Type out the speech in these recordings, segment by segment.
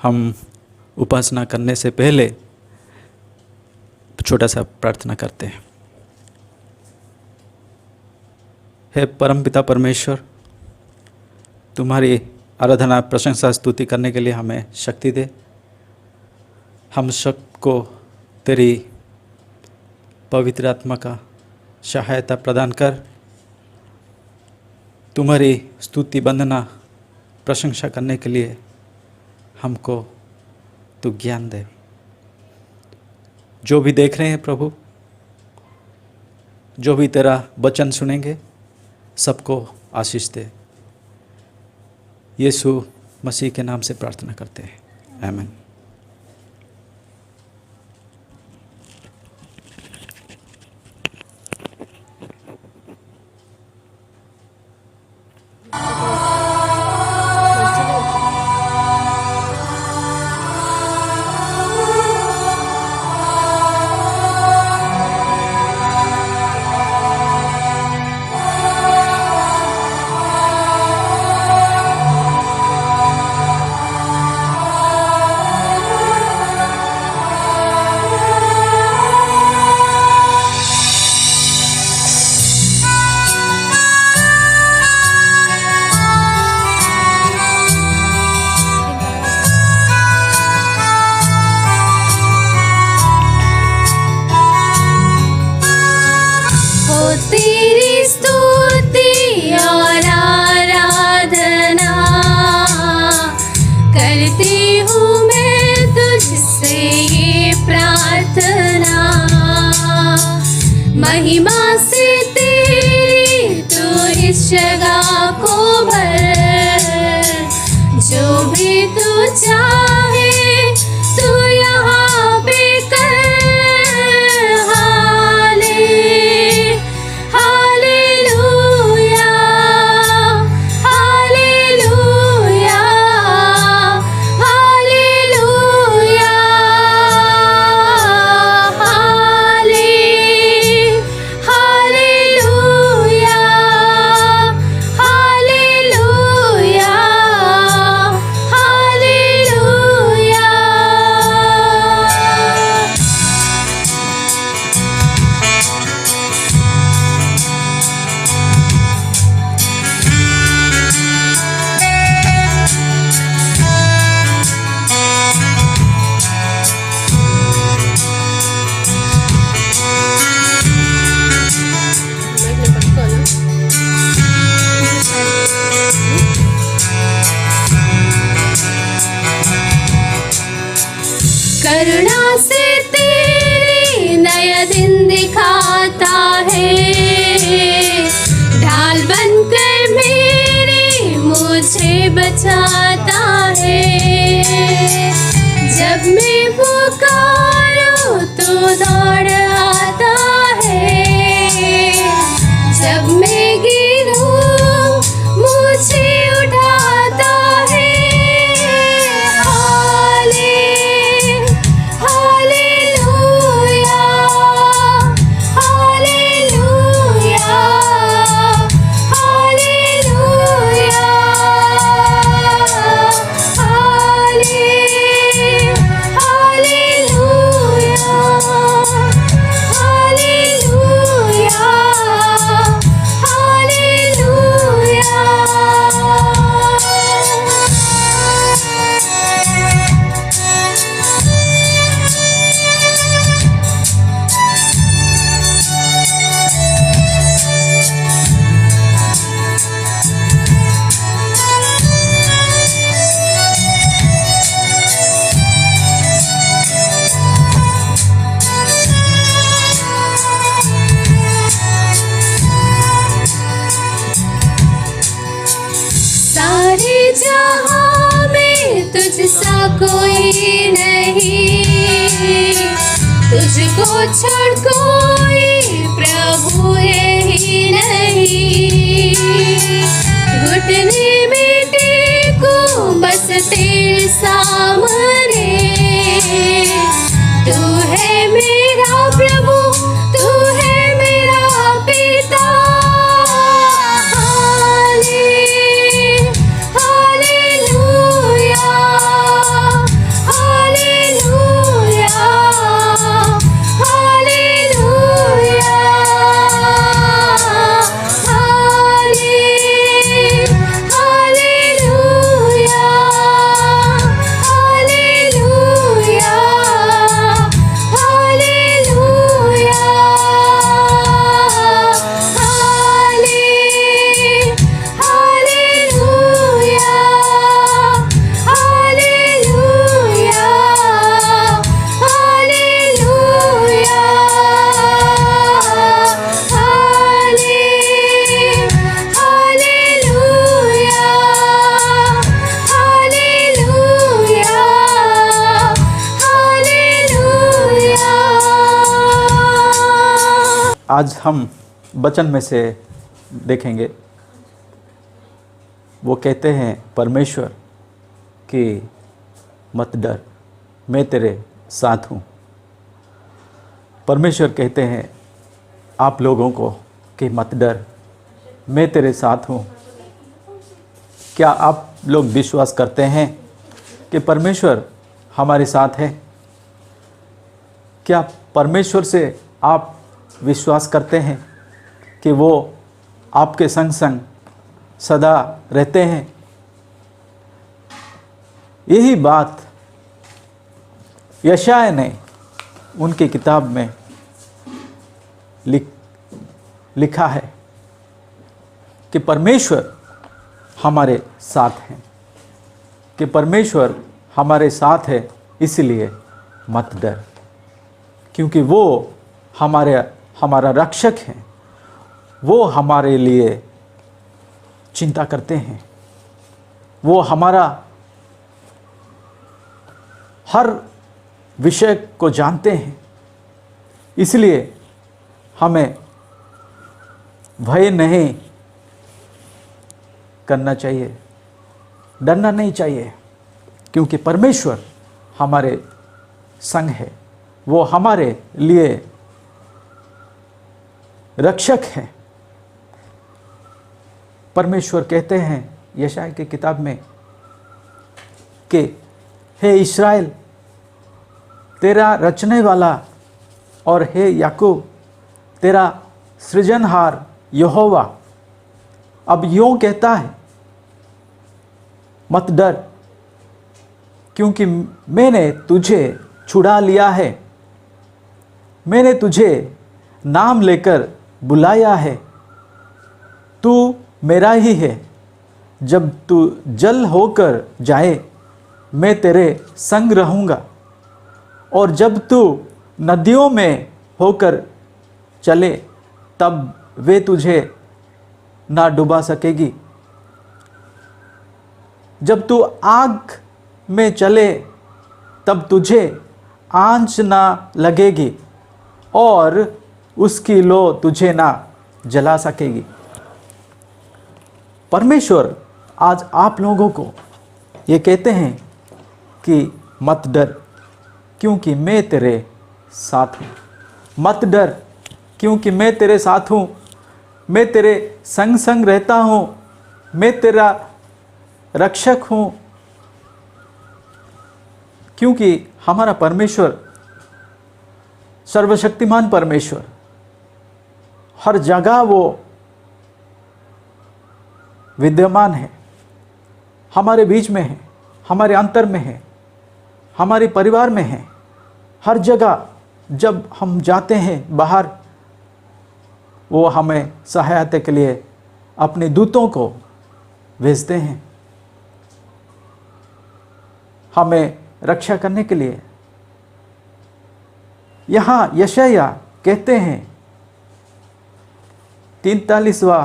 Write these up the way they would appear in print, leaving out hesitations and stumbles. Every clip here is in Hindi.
हम उपासना करने से पहले छोटा सा प्रार्थना करते हैं। हे परमपिता परमेश्वर, तुम्हारी आराधना प्रशंसा स्तुति करने के लिए हमें शक्ति दे। हम सबको तेरी पवित्र आत्मा का सहायता प्रदान कर तुम्हारी स्तुति वंदना प्रशंसा करने के लिए हमको तू ज्ञान दे। जो भी देख रहे हैं प्रभु, जो भी तेरा वचन सुनेंगे, सबको आशीष दे। यीशु मसीह के नाम से प्रार्थना करते हैं, आमीन। महिमा से तेरी तू इस जगह को भर, जो भी तू चाहे तू यहाँ पे कर। हालेलुया, हालेलुया, हालेलुया, करुणा से तेरी नया दिन दिखाता है। ढाल बनकर मेरे मुझे बचाता है। जब मैं पुकारूं तो दौड़ आता है। जब मैं गिरूं मुझे उठाता है। जहाँ में तुझसा कोई नहीं, तुझको छोड़ कोई प्रभु यही नहीं। घुटने में टेको बस तेरे सामने। तू है मेरा प्रभु, तू है मेरा पिता। हालेलुया, आज हम वचन में से देखेंगे। वो कहते हैं परमेश्वर कि मत डर, मैं तेरे साथ हूँ। परमेश्वर कहते हैं आप लोगों को कि मत डर, मैं तेरे साथ हूँ। क्या आप लोग विश्वास करते हैं कि परमेश्वर हमारे साथ है? क्या परमेश्वर से आप विश्वास करते हैं कि वो आपके संग संग सदा रहते हैं? यही बात यशायाह ने उनकी किताब में लिखा है कि परमेश्वर हमारे साथ हैं, कि परमेश्वर हमारे साथ है, इसलिए मत डर, क्योंकि वो हमारा रक्षक है। वो हमारे लिए चिंता करते हैं, वो हमारा हर विषय को जानते हैं। इसलिए हमें भय नहीं करना चाहिए, डरना नहीं चाहिए, क्योंकि परमेश्वर हमारे संग है, वो हमारे लिए रक्षक है। परमेश्वर कहते हैं यशायाह की किताब में कि हे इस्राएल, तेरा रचने वाला, और हे याकूब, तेरा सृजनहार यहोवा अब यूं कहता है, मत डर, क्योंकि मैंने तुझे छुड़ा लिया है, मैंने तुझे नाम लेकर बुलाया है, तू मेरा ही है। जब तू जल होकर जाए, मैं तेरे संग रहूँगा, और जब तू नदियों में होकर चले, तब वे तुझे ना डुबा सकेगी। जब तू आग में चले, तब तुझे आंच ना लगेगी, और उसकी लो तुझे ना जला सकेगी। परमेश्वर आज आप लोगों को ये कहते हैं कि मत डर, क्योंकि मैं तेरे साथ हूँ। मत डर, क्योंकि मैं तेरे साथ हूँ, मैं तेरे संग संग रहता हूँ, मैं तेरा रक्षक हूँ। क्योंकि हमारा परमेश्वर सर्वशक्तिमान परमेश्वर हर जगह वो विद्यमान है, हमारे बीच में है, हमारे अंतर में है, हमारे परिवार में है। हर जगह जब हम जाते हैं बाहर, वो हमें सहायता के लिए अपने दूतों को भेजते हैं, हमें रक्षा करने के लिए। यहाँ यशायाह कहते हैं 43वां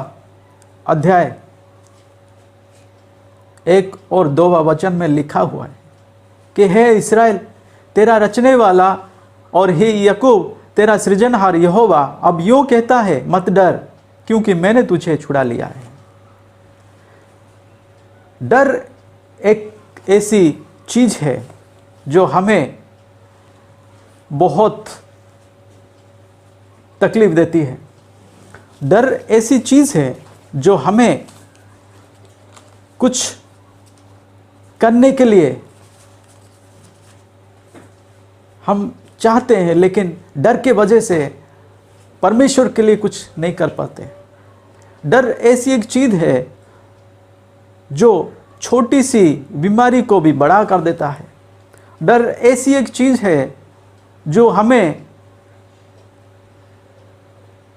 अध्याय 1 और 2 वचन में लिखा हुआ है कि हे इस्राएल, तेरा रचने वाला, और हे याकूब, तेरा सृजनहार यहोवा अब यूं कहता है, मत डर, क्योंकि मैंने तुझे छुड़ा लिया है। डर एक ऐसी चीज है जो हमें बहुत तकलीफ देती है। डर ऐसी चीज है जो हमें कुछ करने के लिए हम चाहते हैं, लेकिन डर के वजह से परमेश्वर के लिए कुछ नहीं कर पाते। डर ऐसी एक चीज है जो छोटी सी बीमारी को भी बड़ा कर देता है। डर ऐसी एक चीज है जो हमें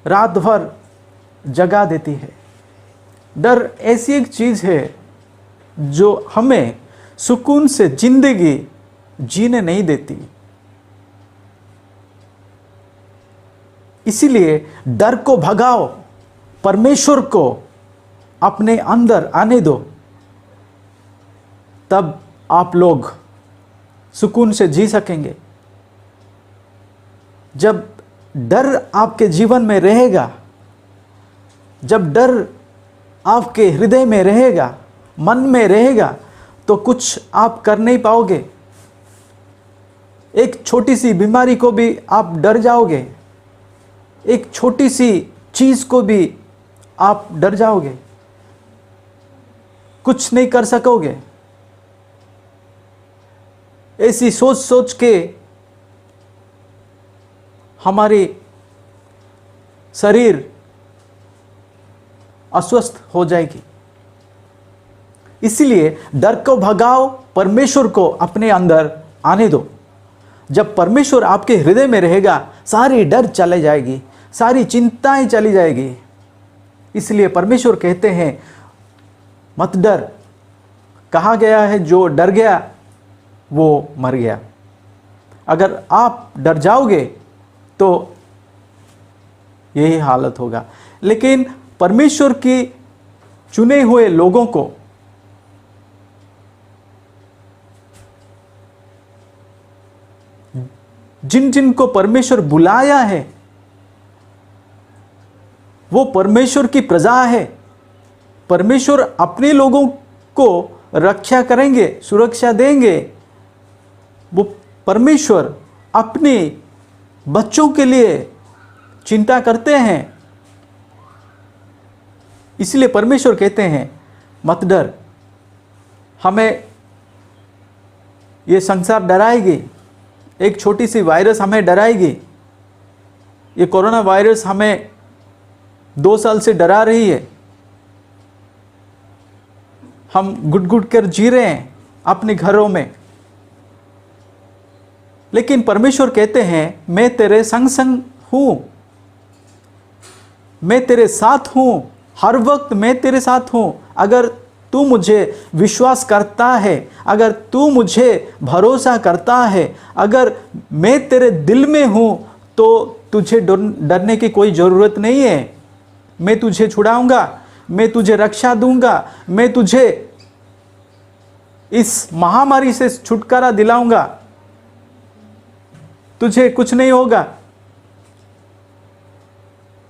रात भर जगा देती है। डर ऐसी एक चीज है जो हमें सुकून से जिंदगी जीने नहीं देती। इसीलिए डर को भगाओ, परमेश्वर को अपने अंदर आने दो, तब आप लोग सुकून से जी सकेंगे। जब डर आपके जीवन में रहेगा, जब डर आपके हृदय में रहेगा, मन में रहेगा, तो कुछ आप कर नहीं पाओगे। एक छोटी सी बीमारी को भी आप डर जाओगे, एक छोटी सी चीज को भी आप डर जाओगे, कुछ नहीं कर सकोगे। ऐसी सोच सोच के हमारी शरीर अस्वस्थ हो जाएगी। इसलिए डर को भगाओ, परमेश्वर को अपने अंदर आने दो। जब परमेश्वर आपके हृदय में रहेगा, सारी डर चले जाएगी, सारी चिंताएं चली जाएगी। इसलिए परमेश्वर कहते हैं मत डर। कहा गया है जो डर गया वो मर गया। अगर आप डर जाओगे तो यही हालत होगा। लेकिन परमेश्वर की चुने हुए लोगों को जिन जिन को परमेश्वर बुलाया है, वो परमेश्वर की प्रजा है। परमेश्वर अपने लोगों को रक्षा करेंगे, सुरक्षा देंगे। वो परमेश्वर अपने बच्चों के लिए चिंता करते हैं। इसलिए परमेश्वर कहते हैं मत डर। हमें ये संसार डराएगी, एक छोटी सी वायरस हमें डराएगी। ये कोरोना वायरस हमें 2 साल से डरा रही है। हम घुट घुट कर जी रहे हैं अपने घरों में। लेकिन परमेश्वर कहते हैं मैं तेरे संग संग हूं, मैं तेरे साथ हूं, हर वक्त मैं तेरे साथ हूं। अगर तू मुझे विश्वास करता है, अगर तू मुझे भरोसा करता है, अगर मैं तेरे दिल में हूं, तो तुझे डरने की कोई ज़रूरत नहीं है। मैं तुझे छुड़ाऊंगा, मैं तुझे रक्षा दूंगा, मैं तुझे इस महामारी से छुटकारा दिलाऊंगा, तुझे कुछ नहीं होगा।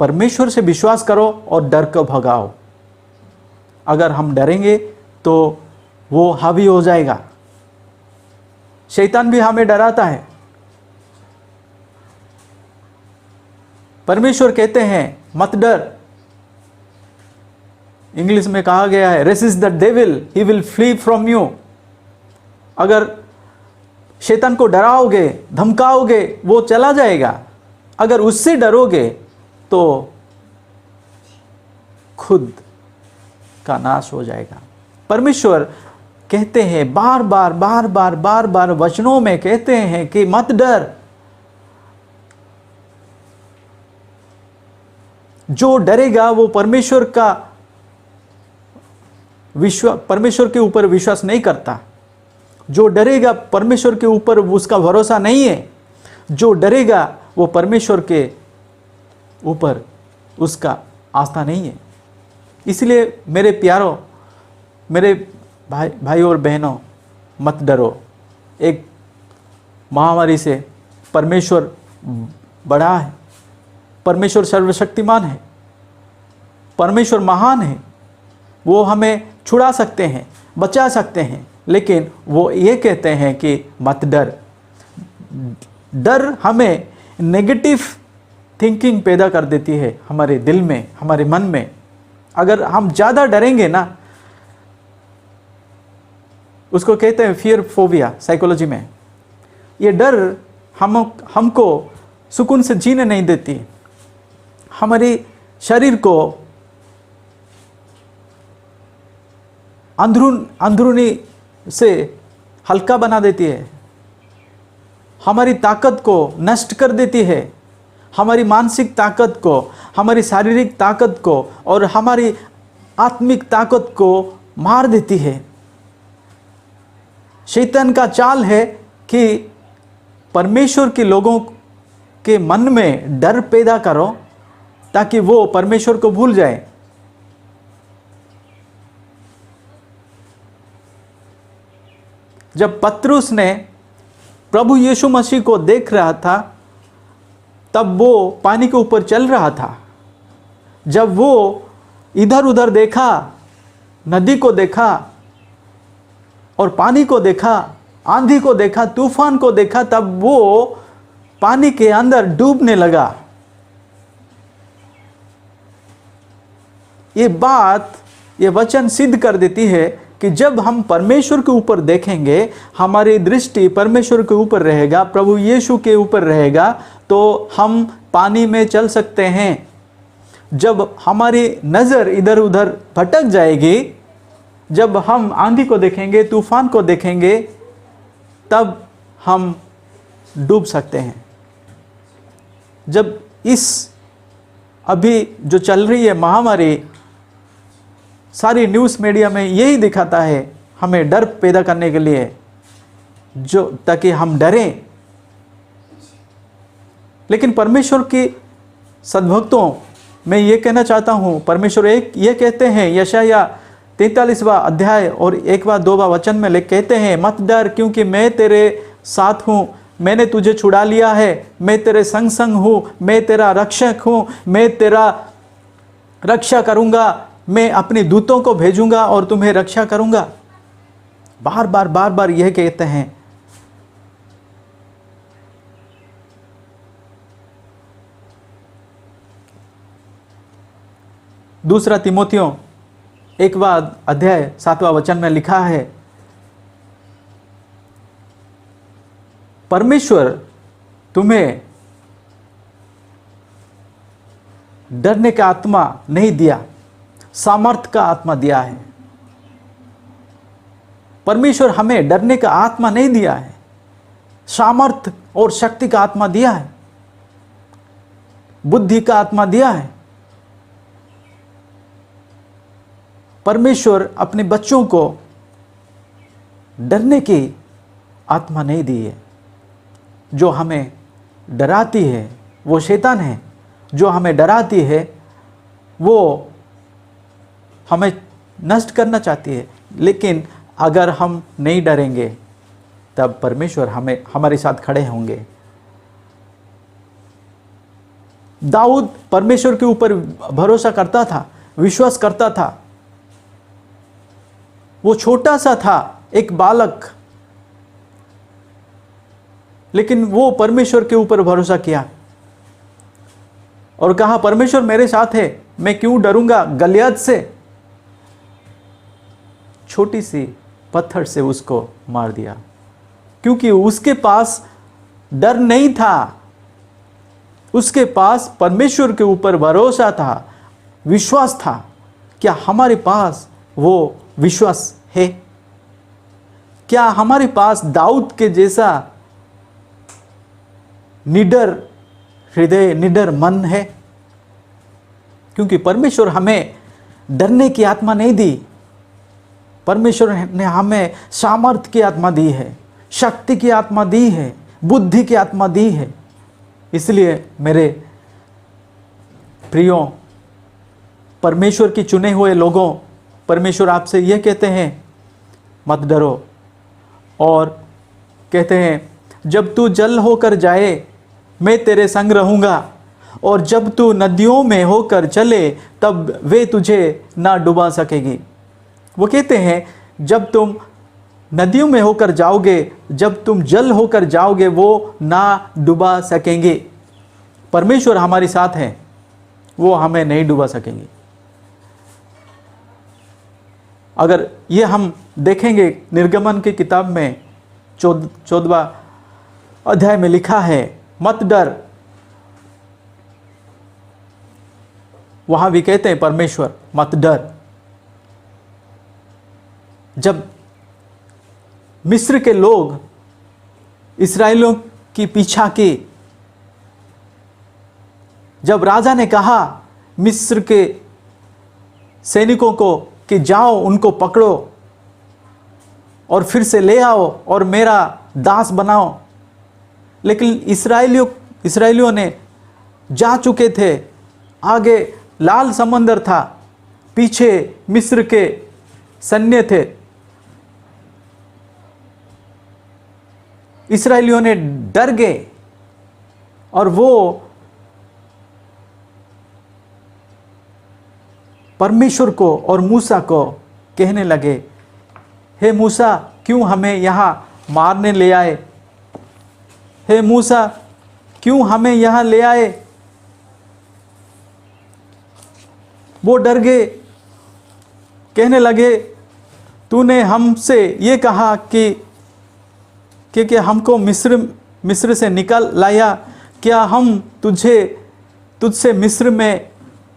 परमेश्वर से विश्वास करो और डर को भगाओ। अगर हम डरेंगे तो वो हावी हो जाएगा। शैतान भी हमें डराता है। परमेश्वर कहते हैं मत डर। इंग्लिश में कहा गया है resist the devil, he will flee from you. अगर शैतान को डराओगे, धमकाओगे, वो चला जाएगा। अगर उससे डरोगे तो खुद का नाश हो जाएगा। परमेश्वर कहते हैं बार बार वचनों में कहते हैं कि मत डर। जो डरेगा वो परमेश्वर के ऊपर विश्वास नहीं करता। जो डरेगा परमेश्वर के ऊपर उसका भरोसा नहीं है। जो डरेगा वो परमेश्वर के ऊपर उसका आस्था नहीं है। इसलिए मेरे प्यारों, मेरे भाई और बहनों, मत डरो। एक महामारी से परमेश्वर बड़ा है, परमेश्वर सर्वशक्तिमान है, परमेश्वर महान है। वो हमें छुड़ा सकते हैं, बचा सकते हैं। लेकिन वो ये कहते हैं कि मत डर। डर हमें नेगेटिव थिंकिंग पैदा कर देती है हमारे दिल में, हमारे मन में। अगर हम ज़्यादा डरेंगे ना, उसको कहते हैं फियर फोबिया साइकोलॉजी में। ये डर हमको सुकून से जीने नहीं देती, हमारे शरीर को अंदरूनी से हल्का बना देती है, हमारी ताकत को नष्ट कर देती है, हमारी मानसिक ताकत को, हमारी शारीरिक ताकत को और हमारी आत्मिक ताकत को मार देती है। शैतान का चाल है कि परमेश्वर के लोगों के मन में डर पैदा करो ताकि वो परमेश्वर को भूल जाए। जब पतरस ने प्रभु यीशु मसीह को देख रहा था तब वो पानी के ऊपर चल रहा था। जब वो इधर उधर देखा, नदी को देखा और पानी को देखा, आंधी को देखा, तूफान को देखा, तब वो पानी के अंदर डूबने लगा। ये बात, ये वचन सिद्ध कर देती है कि जब हम परमेश्वर के ऊपर देखेंगे, हमारी दृष्टि परमेश्वर के ऊपर रहेगा, प्रभु यीशु के ऊपर रहेगा, तो हम पानी में चल सकते हैं। जब हमारी नज़र इधर उधर भटक जाएगी, जब हम आंधी को देखेंगे, तूफान को देखेंगे, तब हम डूब सकते हैं। जब इस अभी जो चल रही है महामारी, सारी न्यूज़ मीडिया में यही दिखाता है, हमें डर पैदा करने के लिए, जो ताकि हम डरें। लेकिन परमेश्वर की सद्भक्तों, मैं ये कहना चाहता हूँ, परमेश्वर एक ये कहते हैं, यशाया 43वां अध्याय और 1-2 वचन में कहते हैं, मत डर, क्योंकि मैं तेरे साथ हूँ, मैंने तुझे छुड़ा लिया है, मैं तेरे संग संग हूँ, मैं तेरा रक्षक हूँ, मैं तेरा रक्षा करूँगा, मैं अपने दूतों को भेजूंगा और तुम्हें रक्षा करूँगा। बार बार यह कहते हैं। दूसरा तिमोथियों 1वां अध्याय 7वां वचन में लिखा है, परमेश्वर तुम्हें डरने का आत्मा नहीं दिया, सामर्थ का आत्मा दिया है। परमेश्वर हमें डरने का आत्मा नहीं दिया है, सामर्थ और शक्ति का आत्मा दिया है, बुद्धि का आत्मा दिया है। परमेश्वर अपने बच्चों को डरने की आत्मा नहीं दी है। जो हमें डराती है वो शैतान है, जो हमें डराती है वो हमें नष्ट करना चाहती है। लेकिन अगर हम नहीं डरेंगे, तब परमेश्वर हमारे साथ खड़े होंगे। दाऊद परमेश्वर के ऊपर भरोसा करता था, विश्वास करता था। वो छोटा सा था, एक बालक, लेकिन वो परमेश्वर के ऊपर भरोसा किया और कहा, परमेश्वर मेरे साथ है, मैं क्यों डरूंगा। गलियात से छोटी सी पत्थर से उसको मार दिया, क्योंकि उसके पास डर नहीं था, उसके पास परमेश्वर के ऊपर भरोसा था, विश्वास था। क्या हमारे पास वो विश्वास है? क्या हमारे पास दाऊद के जैसा निडर हृदय, निडर मन है? क्योंकि परमेश्वर हमें डरने की आत्मा नहीं दी, परमेश्वर ने हमें सामर्थ की आत्मा दी है, शक्ति की आत्मा दी है, बुद्धि की आत्मा दी है। इसलिए मेरे प्रियो, परमेश्वर की चुने हुए लोगों, परमेश्वर आपसे यह कहते हैं, मत डरो। और कहते हैं, जब तू जल होकर जाए मैं तेरे संग रहूँगा, और जब तू नदियों में होकर चले तब वे तुझे ना डुबा सकेगी। वो कहते हैं, जब तुम नदियों में होकर जाओगे, जब तुम जल होकर जाओगे, वो ना डुबा सकेंगे। परमेश्वर हमारे साथ हैं, वो हमें नहीं डुबा सकेंगे। अगर ये हम देखेंगे, निर्गमन की किताब में 14वां अध्याय में लिखा है, मत डर। वहां भी कहते हैं परमेश्वर, मत डर। जब मिस्र के लोग इस्राएलियों की पीछा की, जब राजा ने कहा मिस्र के सैनिकों को कि जाओ उनको पकड़ो और फिर से ले आओ और मेरा दास बनाओ, लेकिन इस्राएलियों ने जा चुके थे। आगे लाल समंदर था, पीछे मिस्र के सैन्य थे। इस्राएलियों ने डर गए और वो परमेश्वर को और मूसा को कहने लगे, हे मूसा, क्यों हमें यहाँ मारने ले आए? हे मूसा, क्यों हमें यहाँ ले आए? वो डर गए, कहने लगे, तूने हमसे ये कहा कि हमको मिस्र से निकाल लाया, क्या हम तुझसे मिस्र में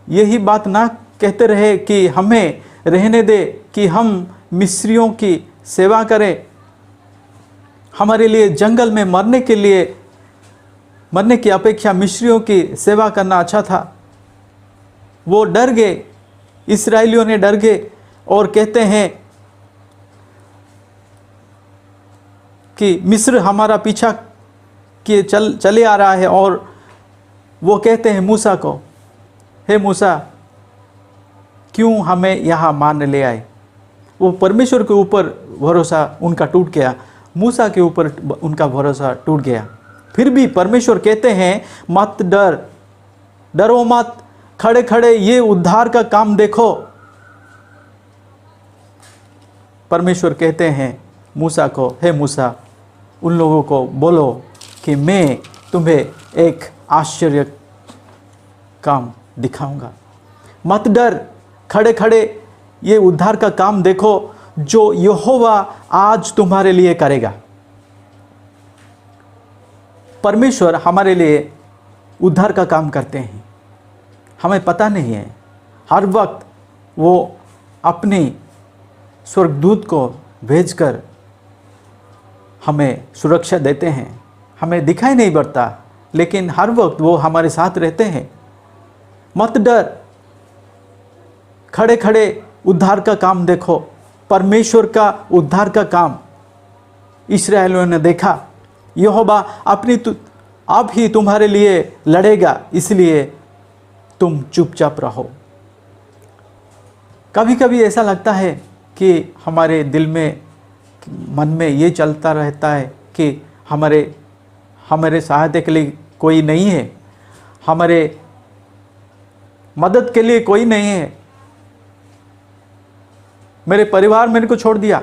यही बात ना कहते रहे कि हमें रहने दे कि हम मिस्रियों की सेवा करें? हमारे लिए जंगल में मरने की अपेक्षा मिस्रियों की सेवा करना अच्छा था। वो डर गए, इस्राएलियों ने डर गए और कहते हैं कि मिस्र हमारा पीछा किए चले आ रहा है। और वो कहते हैं मूसा को, हे मूसा, क्यों हमें यहाँ मारने ले आए? वो परमेश्वर के ऊपर भरोसा उनका टूट गया, मूसा के ऊपर उनका भरोसा टूट गया। फिर भी परमेश्वर कहते हैं, मत डरो मत, खड़े खड़े ये उद्धार का काम देखो। परमेश्वर कहते हैं मूसा को, हे मूसा, उन लोगों को बोलो कि मैं तुम्हें एक आश्चर्य काम दिखाऊंगा। मत डर, खड़े खड़े ये उद्धार का काम देखो जो यहोवा आज तुम्हारे लिए करेगा। परमेश्वर हमारे लिए उद्धार का काम करते हैं, हमें पता नहीं है। हर वक्त वो अपनी स्वर्गदूत को भेजकर हमें सुरक्षा देते हैं। हमें दिखाई नहीं पड़ता, लेकिन हर वक्त वो हमारे साथ रहते हैं। मत डर, खड़े खड़े उद्धार का काम देखो। परमेश्वर का उद्धार का काम इस्राएलियों ने देखा। यहोवा अब ही तुम्हारे लिए लड़ेगा, इसलिए तुम चुपचाप रहो। कभी कभी ऐसा लगता है कि हमारे दिल में, मन में ये चलता रहता है कि हमारे सहायता के लिए कोई नहीं है, हमारे मदद के लिए कोई नहीं है, मेरे परिवार मेरे को छोड़ दिया,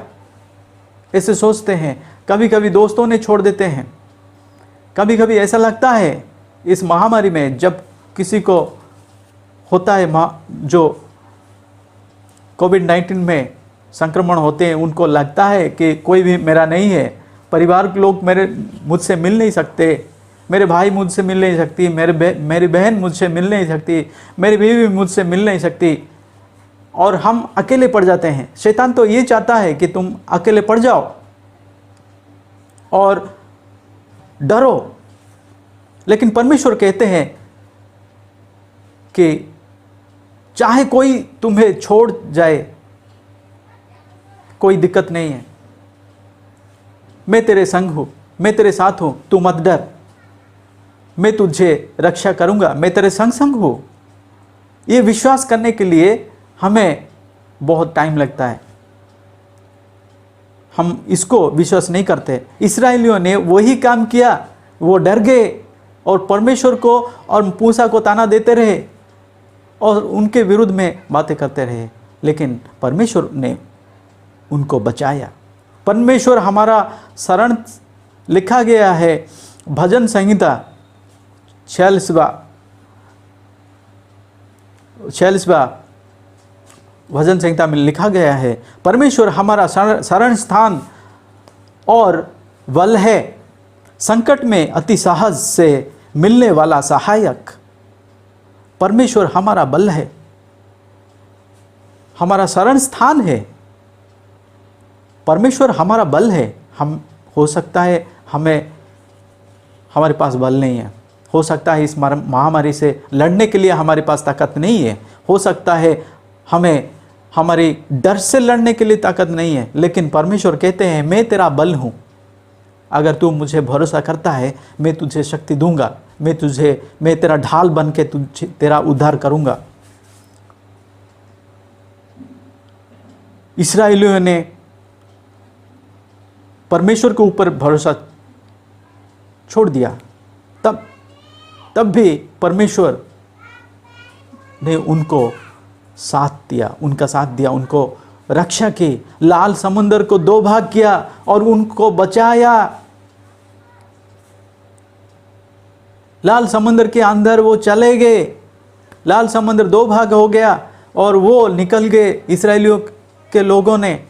ऐसे सोचते हैं। कभी कभी दोस्तों ने छोड़ देते हैं। कभी कभी ऐसा लगता है इस महामारी में, जब किसी को होता है जो कोविड-19 में संक्रमण होते हैं, उनको लगता है कि कोई भी मेरा नहीं है, परिवार के लोग मुझसे मिल नहीं सकते, मेरे भाई मुझसे मिल नहीं सकती, मेरी बहन मुझसे मिल नहीं सकती, मेरी बीवी मुझसे मिल नहीं सकती, और हम अकेले पड़ जाते हैं। शैतान तो ये चाहता है कि तुम अकेले पड़ जाओ और डरो। लेकिन परमेश्वर कहते हैं कि चाहे कोई तुम्हें छोड़ जाए, कोई दिक्कत नहीं है, मैं तेरे संग हूं, मैं तेरे साथ हूं, तू मत डर, मैं तुझे रक्षा करूंगा, मैं तेरे संग हूं। ये विश्वास करने के लिए हमें बहुत टाइम लगता है, हम इसको विश्वास नहीं करते। इस्राएलियों ने वही काम किया, वो डर गए और परमेश्वर को और मूसा को ताना देते रहे और उनके विरुद्ध में बातें करते रहे, लेकिन परमेश्वर ने उनको बचाया। परमेश्वर हमारा शरण लिखा गया है भजन संहिता 46वां भजन संहिता में लिखा गया है, परमेश्वर हमारा शरण स्थान और बल है, संकट में अति साहस से मिलने वाला सहायक। परमेश्वर हमारा बल है, हमारा शरण स्थान है। परमेश्वर हमारा बल है। हम हो सकता है हमारे पास बल नहीं है, हो सकता है इस महामारी से लड़ने के लिए हमारे पास ताकत नहीं है, हो सकता है हमारी डर से लड़ने के लिए ताकत नहीं है, लेकिन परमेश्वर कहते हैं मैं तेरा बल हूँ। अगर तू मुझे भरोसा करता है, मैं तुझे शक्ति दूंगा, मैं तेरा ढाल बन के तेरा उद्धार करूंगा। इस्राएलियों ने परमेश्वर के ऊपर भरोसा छोड़ दिया, तब भी परमेश्वर ने उनको साथ दिया, उनका साथ दिया, उनको रक्षा की, लाल समुद्र को दो भाग किया और उनको बचाया। लाल समुद्र के अंदर वो चले गए, लाल समुद्र दो भाग हो गया और वो निकल गए इस्राएलियों के लोगों ने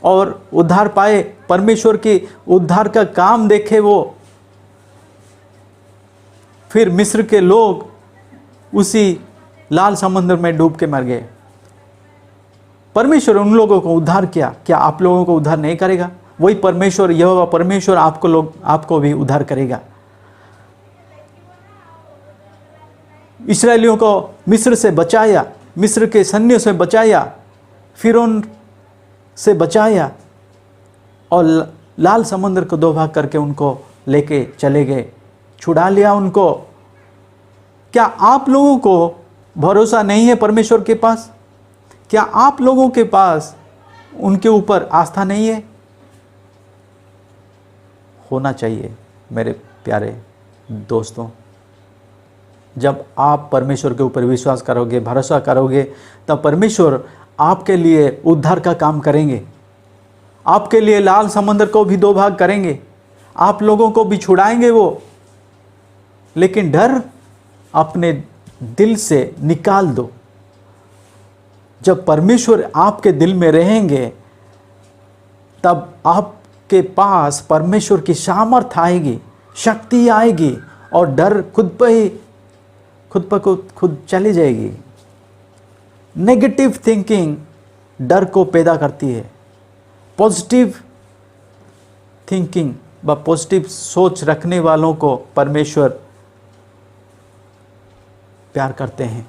और उद्धार पाए। परमेश्वर की उद्धार का काम देखे वो। फिर मिस्र के लोग उसी लाल समुद्र में डूब के मर गए। परमेश्वर उन लोगों को उद्धार किया, क्या आप लोगों को उद्धार नहीं करेगा? वही परमेश्वर, यहोवा परमेश्वर आपको भी उद्धार करेगा। इस्राएलियों को मिस्र से बचाया, मिस्र के सैन्य से बचाया, फिरौन से बचाया और लाल समुद्र को दो भाग करके उनको लेके चले गए, छुड़ा लिया उनको। क्या आप लोगों को भरोसा नहीं है परमेश्वर के पास? क्या आप लोगों के पास उनके ऊपर आस्था नहीं है? होना चाहिए मेरे प्यारे दोस्तों। जब आप परमेश्वर के ऊपर विश्वास करोगे, भरोसा करोगे, तब परमेश्वर आपके लिए उद्धार का काम करेंगे। आपके लिए लाल समुद्र को भी दो भाग करेंगे, आप लोगों को भी छुड़ाएंगे वो। लेकिन डर अपने दिल से निकाल दो। जब परमेश्वर आपके दिल में रहेंगे, तब आपके पास परमेश्वर की सामर्थ आएगी, शक्ति आएगी और डर खुद चली जाएगी। नेगेटिव थिंकिंग डर को पैदा करती है। पॉजिटिव थिंकिंग व पॉजिटिव सोच रखने वालों को परमेश्वर प्यार करते हैं।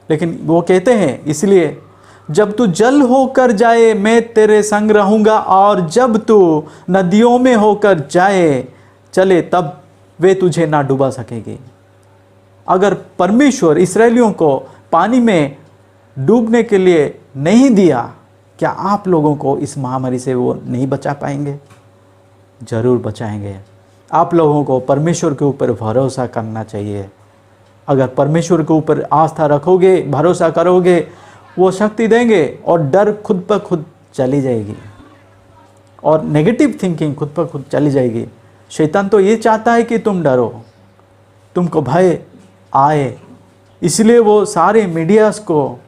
लेकिन वो कहते हैं, इसलिए जब तू जल होकर जाए मैं तेरे संग रहूंगा, और जब तू नदियों में होकर चले तब वे तुझे ना डुबा सकेगी। अगर परमेश्वर इस्राएलियों को पानी में डूबने के लिए नहीं दिया, क्या आप लोगों को इस महामारी से वो नहीं बचा पाएंगे? जरूर बचाएंगे। आप लोगों को परमेश्वर के ऊपर भरोसा करना चाहिए। अगर परमेश्वर के ऊपर आस्था रखोगे, भरोसा करोगे, वो शक्ति देंगे और डर खुद ब खुद चली जाएगी और नेगेटिव थिंकिंग खुद ब खुद चली जाएगी। शैतान तो ये चाहता है कि तुम डरो, तुमको भय आए, इसलिए वो सारे मीडियास को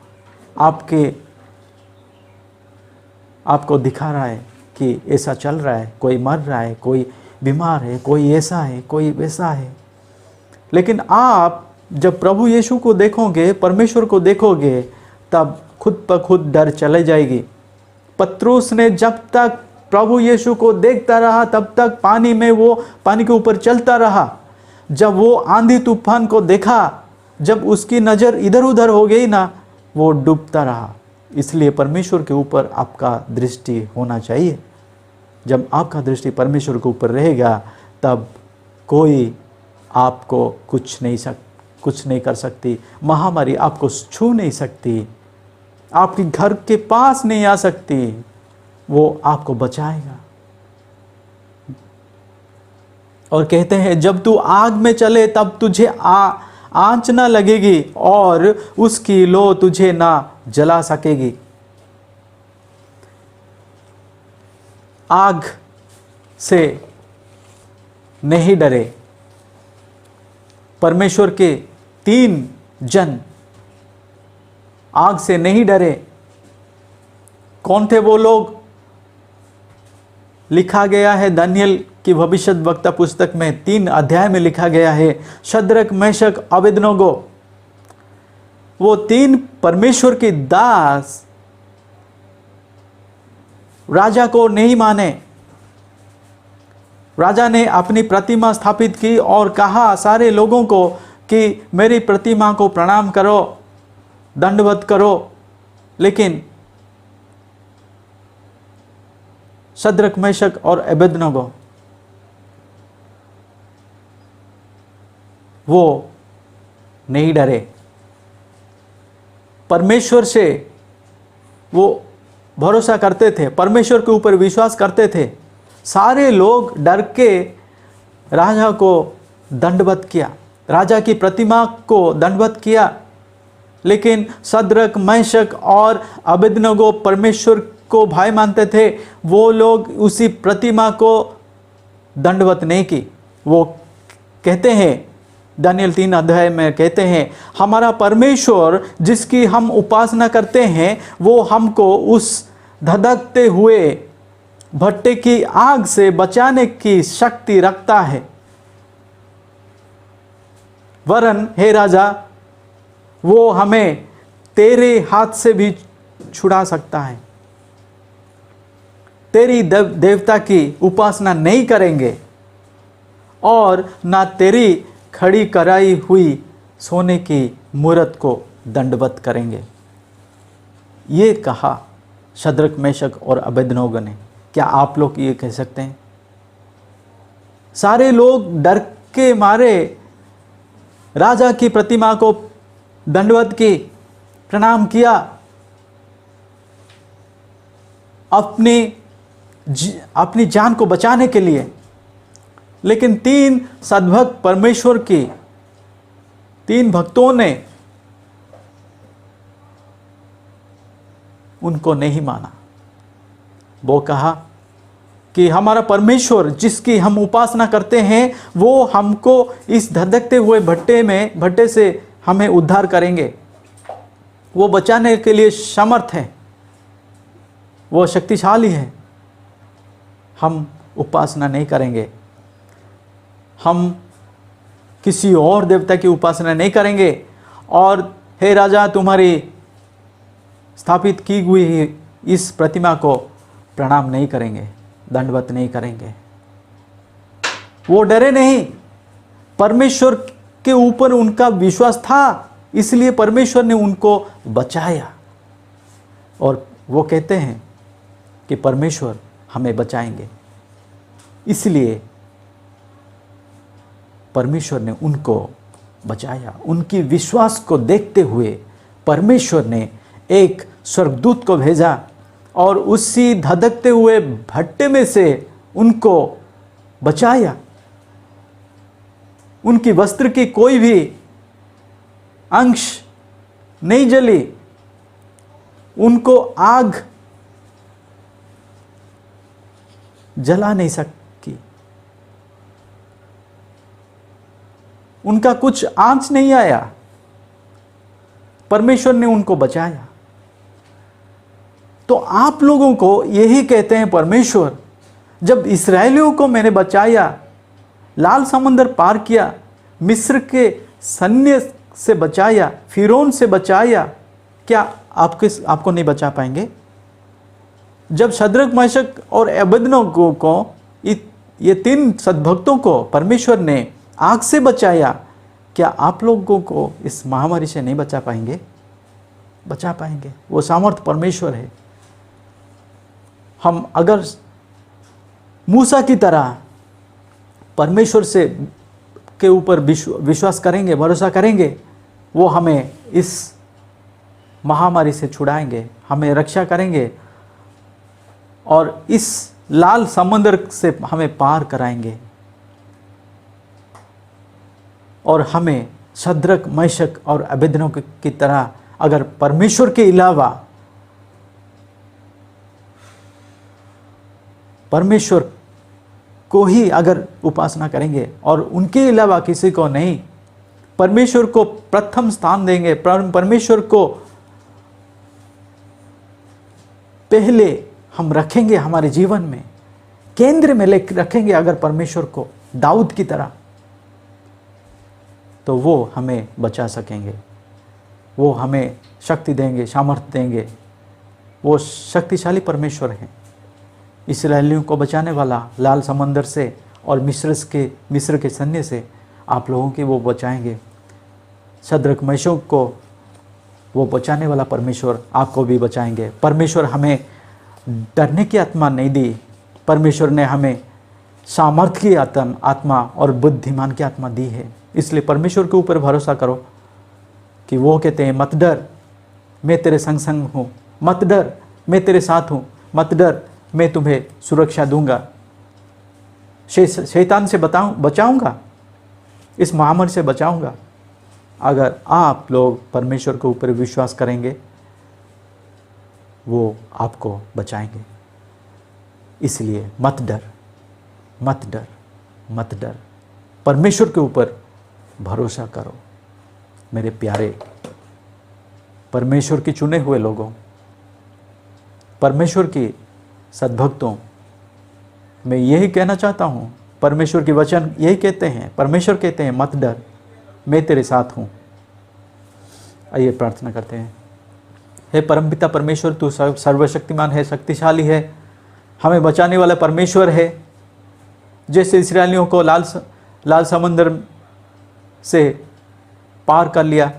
आपको दिखा रहा है कि ऐसा चल रहा है, कोई मर रहा है, कोई बीमार है, कोई ऐसा है, कोई वैसा है। लेकिन आप जब प्रभु यीशु को देखोगे, परमेश्वर को देखोगे, तब खुद ब खुद डर चले जाएगी। पत्रुस ने जब तक प्रभु यीशु को देखता रहा, तब तक पानी में वो पानी के ऊपर चलता रहा। जब वो आंधी तूफान को देखा, जब उसकी नज़र इधर उधर हो गई ना, वो डूबता रहा। इसलिए परमेश्वर के ऊपर आपका दृष्टि होना चाहिए। जब आपका दृष्टि परमेश्वर के ऊपर रहेगा, तब कोई आपको कुछ नहीं कर सकती। महामारी आपको छू नहीं सकती, आपके घर के पास नहीं आ सकती, वो आपको बचाएगा। और कहते हैं, जब तू आग में चले तब तुझे आंच ना लगेगी और उसकी लो तुझे ना जला सकेगी। आग से नहीं डरे। परमेश्वर के 3 जन आग से नहीं डरे। कौन थे वो लोग? लिखा गया है दानियेल की भविष्यद्वक्ता पुस्तक में 3 अध्याय में लिखा गया है, शद्रक, मेशक, अबेदनगो, वो 3 परमेश्वर के दास राजा को नहीं माने। राजा ने अपनी प्रतिमा स्थापित की और कहा सारे लोगों को कि मेरी प्रतिमा को प्रणाम करो, दंडवत करो। लेकिन शद्रक, मेशक और अबेदनगो वो नहीं डरे। परमेश्वर से वो भरोसा करते थे, परमेश्वर के ऊपर विश्वास करते थे। सारे लोग डर के राजा को दंडवत किया, राजा की प्रतिमा को दंडवत किया। लेकिन शद्रक, मेशक और अबेदनगो परमेश्वर को भाई मानते थे। वो लोग उसी प्रतिमा को दंडवत नहीं की। वो कहते हैं, दानियल 3 अध्याय में कहते हैं, हमारा परमेश्वर जिसकी हम उपासना करते हैं वो हमको उस धधकते हुए भट्टे की आग से बचाने की शक्ति रखता है। वरन हे राजा, वो हमें तेरे हाथ से भी छुड़ा सकता है। तेरी देवता की उपासना नहीं करेंगे और ना तेरी खड़ी कराई हुई सोने की मूरत को दंडवत करेंगे। ये कहा शद्रक, मेशक और अबेदनगो ने। क्या आप लोग ये कह सकते हैं? सारे लोग डर के मारे राजा की प्रतिमा को दंडवत की, प्रणाम किया, अपनी जान को बचाने के लिए। लेकिन 3 सद्भक्त परमेश्वर की 3 भक्तों ने उनको नहीं माना। वो कहा कि हमारा परमेश्वर जिसकी हम उपासना करते हैं वो हमको इस धधकते हुए भट्टे से हमें उद्धार करेंगे। वो बचाने के लिए समर्थ है, वो शक्तिशाली है। हम उपासना नहीं करेंगे, हम किसी और देवता की उपासना नहीं करेंगे। और हे राजा, तुम्हारी स्थापित की हुई इस प्रतिमा को प्रणाम नहीं करेंगे, दंडवत नहीं करेंगे। वो डरे नहीं, परमेश्वर के ऊपर उनका विश्वास था, इसलिए परमेश्वर ने उनको बचाया। और वो कहते हैं कि परमेश्वर हमें बचाएंगे, इसलिए परमेश्वर ने उनको बचाया। उनकी विश्वास को देखते हुए परमेश्वर ने एक स्वर्गदूत को भेजा और उसी धधकते हुए भट्टे में से उनको बचाया। उनकी वस्त्र की कोई भी अंश नहीं जली, उनको आग जला नहीं सकी, उनका कुछ आंच नहीं आया। परमेश्वर ने उनको बचाया। तो आप लोगों को यही कहते हैं, परमेश्वर जब इस्राएलियों को मैंने बचाया, लाल समंदर पार किया, मिस्र के सैन्य से बचाया, फिरौन से बचाया, क्या आपको नहीं बचा पाएंगे? जब शद्रक, मेशक और अबेदनगो को, ये 3 सद्भक्तों को परमेश्वर ने आग से बचाया, क्या आप लोगों को इस महामारी से नहीं बचा पाएंगे? बचा पाएंगे। वो सामर्थ परमेश्वर है। हम अगर मूसा की तरह परमेश्वर से के ऊपर विश्वास करेंगे, भरोसा करेंगे, वो हमें इस महामारी से छुड़ाएंगे, हमें रक्षा करेंगे और इस लाल समुद्र से हमें पार कराएंगे। और हमें शद्रक, मेशक और अबेदनगो की तरह अगर परमेश्वर के अलावा, परमेश्वर को ही अगर उपासना करेंगे और उनके अलावा किसी को नहीं, परमेश्वर को प्रथम स्थान देंगे, परमेश्वर को पहले हम रखेंगे, हमारे जीवन में केंद्र में रखेंगे अगर परमेश्वर को, दाऊद की तरह, तो वो हमें बचा सकेंगे, वो हमें शक्ति देंगे, सामर्थ्य देंगे। वो शक्तिशाली परमेश्वर है। इस्राएलियों को बचाने वाला लाल समंदर से और मिस्र के सैन्य से आप लोगों की वो बचाएंगे। शद्रक, मेशक को वो बचाने वाला परमेश्वर आपको भी बचाएंगे। परमेश्वर हमें डरने की आत्मा नहीं दी, परमेश्वर ने हमें सामर्थ्य की आत्मा और बुद्धिमान की आत्मा दी है। इसलिए परमेश्वर के ऊपर भरोसा करो कि वो कहते हैं, मत डर, मैं तेरे संग संग हूँ, मत डर, मैं तेरे साथ हूँ, मत डर, मैं तुम्हें सुरक्षा दूंगा, शैतान से बचाऊंगा, इस महामारी से बचाऊंगा। अगर आप लोग परमेश्वर के ऊपर विश्वास करेंगे, वो आपको बचाएंगे। इसलिए मत डर, मत डर, मत डर। परमेश्वर के ऊपर भरोसा करो। मेरे प्यारे परमेश्वर के चुने हुए लोगों, परमेश्वर की सद्भक्तों, मैं यही कहना चाहता हूँ। परमेश्वर के वचन यही कहते हैं, परमेश्वर कहते हैं मत डर, मैं तेरे साथ हूँ। आइए प्रार्थना करते हैं। हे परमपिता परमेश्वर, तू सर्वशक्तिमान है, शक्तिशाली है, हमें बचाने वाला परमेश्वर है। जैसे इस्राएलियों को लाल समंदर से पार कर लिया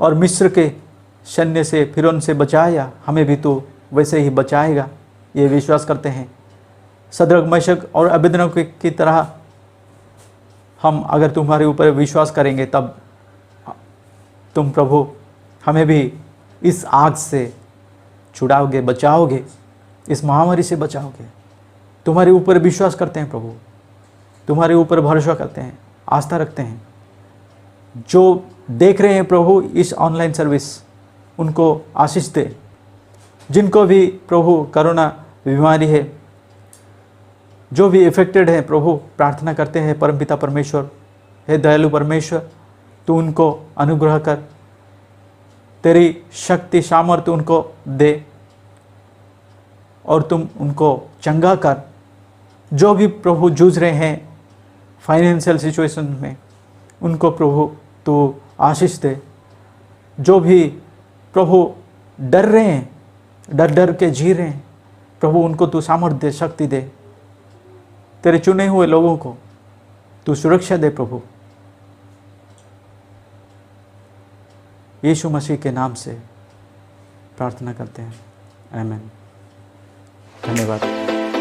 और मिस्र के सैन्य से, फिरौन से बचाया, हमें भी तो वैसे ही बचाएगा, ये विश्वास करते हैं। सद्रक, मेशक और अबेदनगो की तरह हम अगर तुम्हारे ऊपर विश्वास करेंगे, तब तुम प्रभु हमें भी इस आग से छुड़ाओगे, बचाओगे, इस महामारी से बचाओगे। तुम्हारे ऊपर विश्वास करते हैं प्रभु, तुम्हारे ऊपर भरोसा करते हैं, आस्था रखते हैं। जो देख रहे हैं प्रभु इस ऑनलाइन सर्विस, उनको आशीष दे। जिनको भी प्रभु कोरोना बीमारी है, जो भी इफेक्टेड है प्रभु, प्रार्थना करते हैं परमपिता परमेश्वर, हे दयालु परमेश्वर, तू उनको अनुग्रह कर, तेरी शक्ति सामर्थ्य उनको दे और तुम उनको चंगा कर। जो भी प्रभु जूझ रहे हैं फाइनेंशियल सिचुएशन में, उनको प्रभु तू आशीष दे। जो भी प्रभु डर रहे हैं, डर डर के जी रहे हैं, प्रभु उनको तू सामर्थ्य दे, शक्ति दे। तेरे चुने हुए लोगों को तू सुरक्षा दे प्रभु। यीशु मसीह के नाम से प्रार्थना करते हैं, आमीन। धन्यवाद।